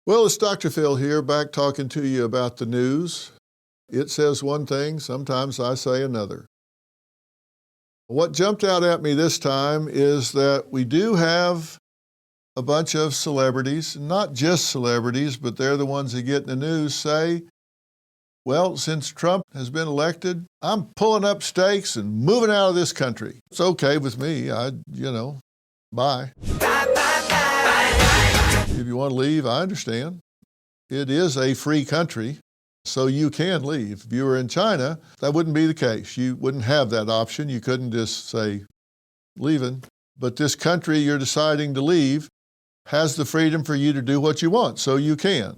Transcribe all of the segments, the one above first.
Well, it's Dr. Phil here, back talking to you about the news. It says one thing, sometimes I say another. What jumped out at me this time is that we do have a bunch of celebrities, not just celebrities, but they're the ones that get in the news, say, well, since Trump has been elected, I'm pulling up stakes and moving out of this country. It's okay with me. Bye. If you want to leave, I understand. It is a free country, so you can leave. If you were in China, that wouldn't be the case. You wouldn't have that option. You couldn't just say, leaving. But this country you're deciding to leave has the freedom for you to do what you want, so you can.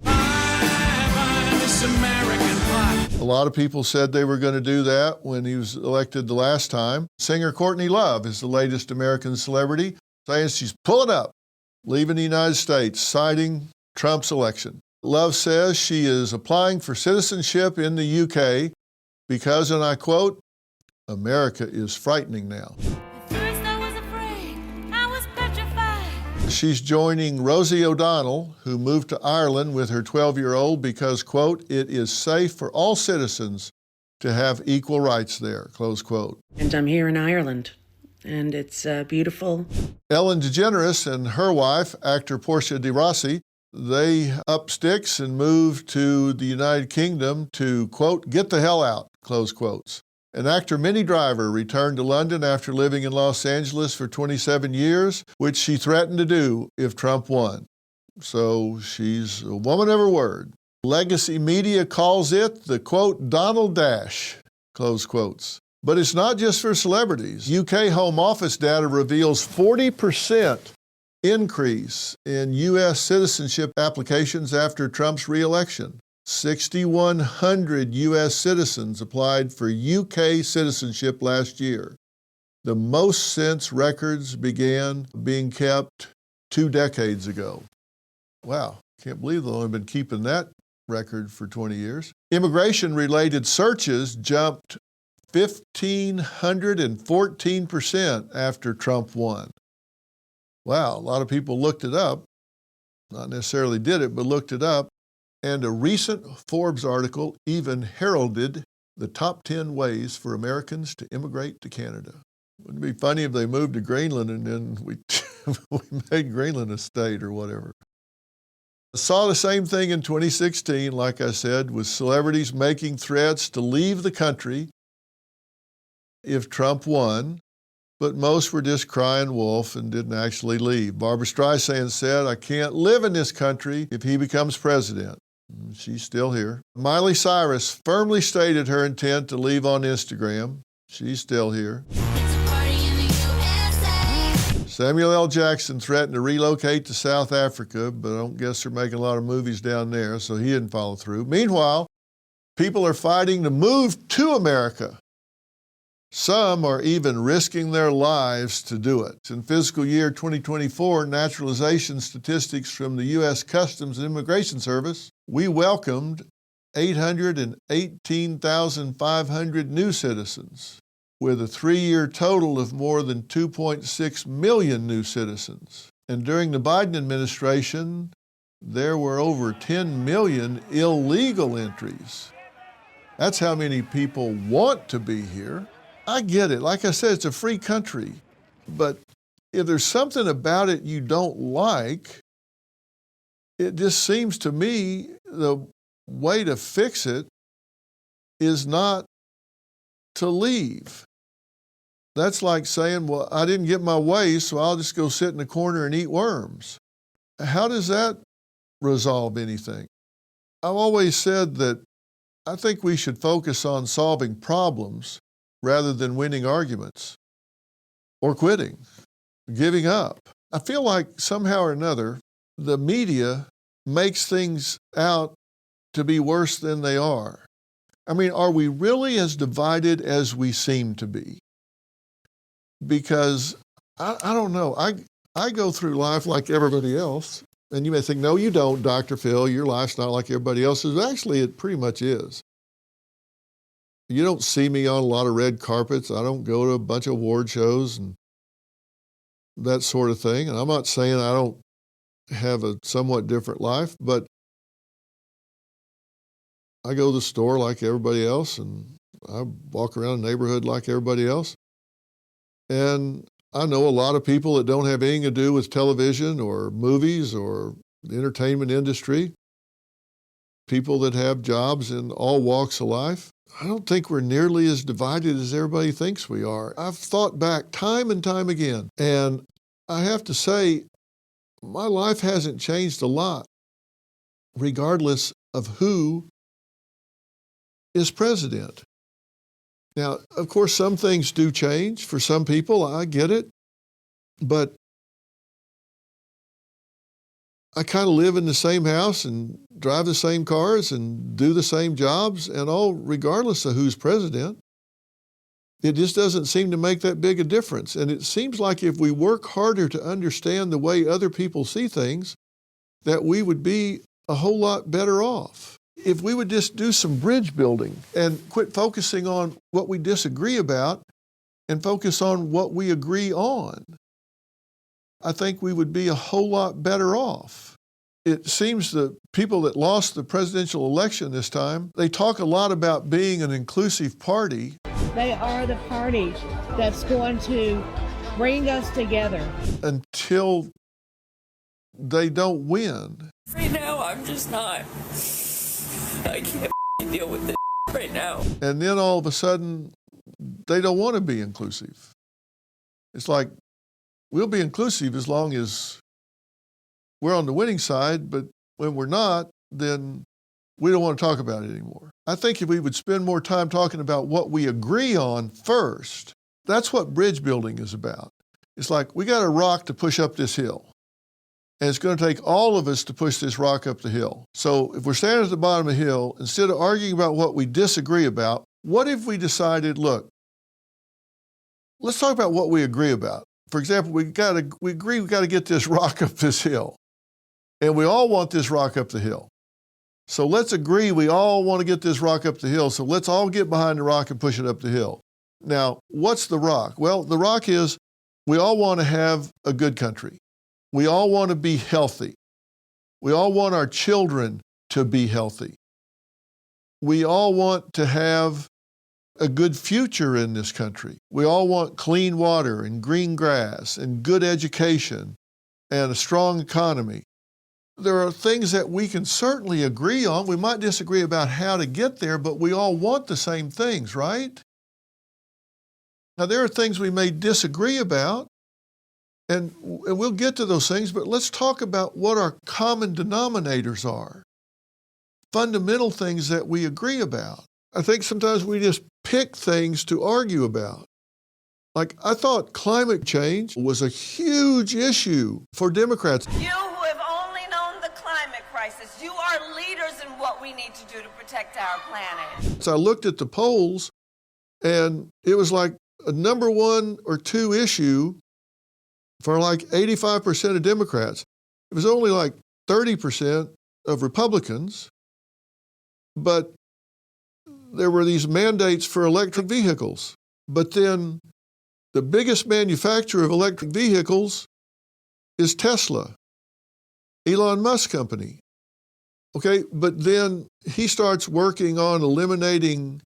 A lot of people said they were going to do that when he was elected the last time. Singer Courtney Love is the latest American celebrity, saying she's pulling up, leaving the United States, citing Trump's election. Love says she is applying for citizenship in the UK because, and I quote, America is frightening now. At first I was afraid, I was petrified. She's joining Rosie O'Donnell, who moved to Ireland with her 12-year-old because, quote, it is safe for all citizens to have equal rights there, close quote. And I'm here in Ireland, and it's beautiful. Ellen DeGeneres and her wife, actor Portia de Rossi, they up sticks and moved to the United Kingdom to, quote, get the hell out, close quotes. And actor Minnie Driver returned to London after living in Los Angeles for 27 years, which she threatened to do if Trump won. So she's a woman of her word. Legacy media calls it the, quote, Donald Dash, close quotes. But it's not just for celebrities. UK Home Office data reveals 40% increase in U.S. citizenship applications after Trump's re-election. 6,100 U.S. citizens applied for UK citizenship last year, the most since records began being kept 2 decades ago. Wow, can't believe they've only been keeping that record for 20 years. Immigration-related searches jumped 1,514% after Trump won. Wow, a lot of people looked it up. Not necessarily did it, but looked it up. And a recent Forbes article even heralded the top 10 ways for Americans to immigrate to Canada. Wouldn't it be funny if they moved to Greenland and then we made Greenland a state or whatever. I saw the same thing in 2016, like I said, with celebrities making threats to leave the country if Trump won, but most were just crying wolf and didn't actually leave. Barbra Streisand said, I can't live in this country if he becomes president. She's still here. Miley Cyrus firmly stated her intent to leave on Instagram. She's still here. Samuel L. Jackson threatened to relocate to South Africa, but I don't guess they're making a lot of movies down there, so he didn't follow through. Meanwhile, people are fighting to move to America. Some are even risking their lives to do it. In fiscal year 2024 naturalization statistics from the U.S. Customs and Immigration Service, we welcomed 818,500 new citizens, with a 3-year total of more than 2.6 million new citizens. And during the Biden administration, there were over 10 million illegal entries. That's how many people want to be here. I get it. Like I said, it's a free country. But if there's something about it you don't like, it just seems to me the way to fix it is not to leave. That's like saying, well, I didn't get my way, so I'll just go sit in the corner and eat worms. How does that resolve anything? I've always said that I think we should focus on solving problems rather than winning arguments or quitting, giving up. I feel like somehow or another, the media makes things out to be worse than they are. I mean, are we really as divided as we seem to be? Because I don't know. I go through life like everybody else. And you may think, no, you don't, Dr. Phil. Your life's not like everybody else's. Actually, it pretty much is. You don't see me on a lot of red carpets. I don't go to a bunch of award shows and that sort of thing. And I'm not saying I don't have a somewhat different life, but I go to the store like everybody else, and I walk around the neighborhood like everybody else. And I know a lot of people that don't have anything to do with television or movies or the entertainment industry, people that have jobs in all walks of life. I don't think we're nearly as divided as everybody thinks we are. I've thought back time and time again, and I have to say, my life hasn't changed a lot, regardless of who is president. Now, of course, some things do change for some people. I get it. But I kind of live in the same house and drive the same cars and do the same jobs and all, regardless of who's president. It just doesn't seem to make that big a difference. And it seems like if we work harder to understand the way other people see things, that we would be a whole lot better off. If we would just do some bridge building and quit focusing on what we disagree about and focus on what we agree on, I think we would be a whole lot better off. It seems the people that lost the presidential election this time, they talk a lot about being an inclusive party. They are the party that's going to bring us together. Until they don't win. Right now, I'm just not. I can't deal with this right now. And then all of a sudden, they don't want to be inclusive. It's like, we'll be inclusive as long as we're on the winning side, but when we're not, then we don't want to talk about it anymore. I think if we would spend more time talking about what we agree on first, that's what bridge building is about. It's like, we got a rock to push up this hill. And it's going to take all of us to push this rock up the hill. So if we're standing at the bottom of the hill, instead of arguing about what we disagree about, what if we decided, look, let's talk about what we agree about. For example, we agree we got to get this rock up this hill. And we all want this rock up the hill. So let's agree we all want to get this rock up the hill. So let's all get behind the rock and push it up the hill. Now, what's the rock? Well, the rock is we all want to have a good country. We all want to be healthy. We all want our children to be healthy. We all want to have a good future in this country. We all want clean water and green grass and good education and a strong economy. There are things that we can certainly agree on. We might disagree about how to get there, but we all want the same things, right? Now, there are things we may disagree about, and we'll get to those things, but let's talk about what our common denominators are. Fundamental things that we agree about. I think sometimes we just pick things to argue about. Like, I thought climate change was a huge issue for Democrats. You who have only known the climate crisis, you are leaders in what we need to do to protect our planet. So I looked at the polls, and it was like a number 1 or 2 issue for like 85% of Democrats. It was only like 30% of Republicans, but there were these mandates for electric vehicles. But then the biggest manufacturer of electric vehicles is Tesla, Elon Musk's company. Okay, but then he starts working on eliminating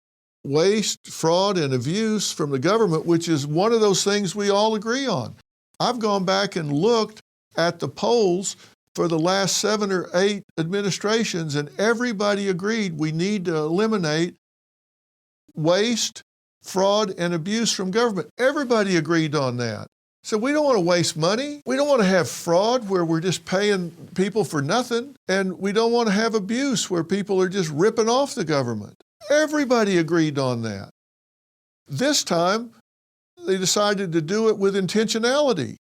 waste, fraud, and abuse from the government, which is one of those things we all agree on. I've gone back and looked at the polls for the last 7 or 8 administrations, and everybody agreed we need to eliminate waste, fraud, and abuse from government. Everybody agreed on that. So we don't want to waste money. We don't want to have fraud where we're just paying people for nothing. And we don't want to have abuse where people are just ripping off the government. Everybody agreed on that. This time, they decided to do it with intentionality.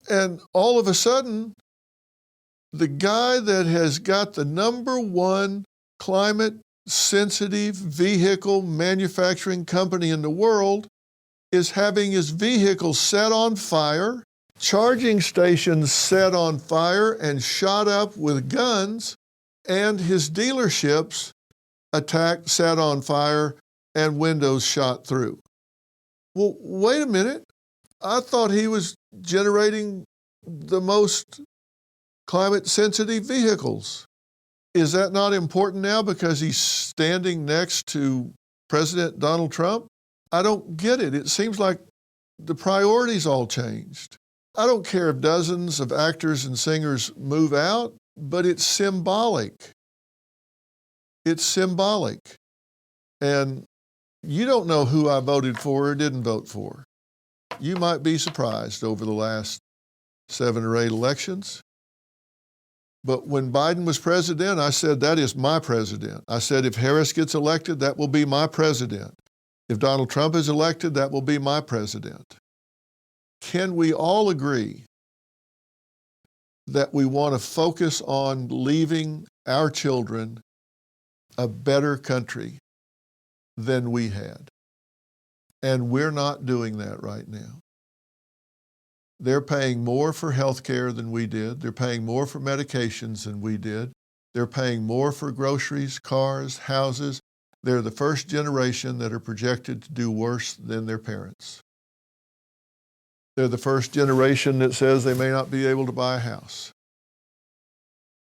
And all of a sudden, the guy that has got the number 1 climate-sensitive vehicle manufacturing company in the world is having his vehicle set on fire, charging stations set on fire and shot up with guns, and his dealerships attacked, set on fire, and windows shot through. Well, wait a minute. I thought he was generating the most climate-sensitive vehicles. Is that not important now because he's standing next to President Donald Trump? I don't get it. It seems like the priorities all changed. I don't care if dozens of actors and singers move out, but it's symbolic. It's symbolic. And you don't know who I voted for or didn't vote for. You might be surprised over the last 7 or 8 elections. But when Biden was president, I said, that is my president. I said, if Harris gets elected, that will be my president. If Donald Trump is elected, that will be my president. Can we all agree that we want to focus on leaving our children a better country than we had? And we're not doing that right now. They're paying more for health care than we did. They're paying more for medications than we did. They're paying more for groceries, cars, houses. They're the first generation that are projected to do worse than their parents. They're the first generation that says they may not be able to buy a house.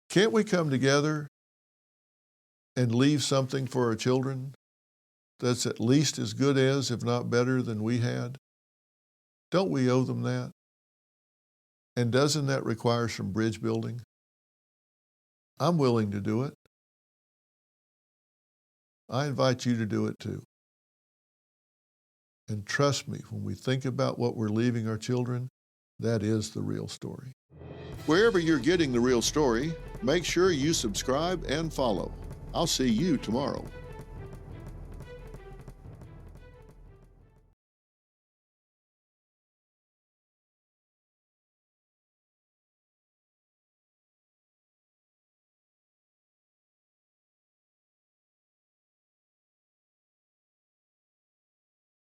Can't we come together and leave something for our children that's at least as good as, if not better, than we had? Don't we owe them that? And doesn't that require some bridge building? I'm willing to do it. I invite you to do it too. And trust me, when we think about what we're leaving our children, that is the real story. Wherever you're getting The Real Story, make sure you subscribe and follow. I'll see you tomorrow.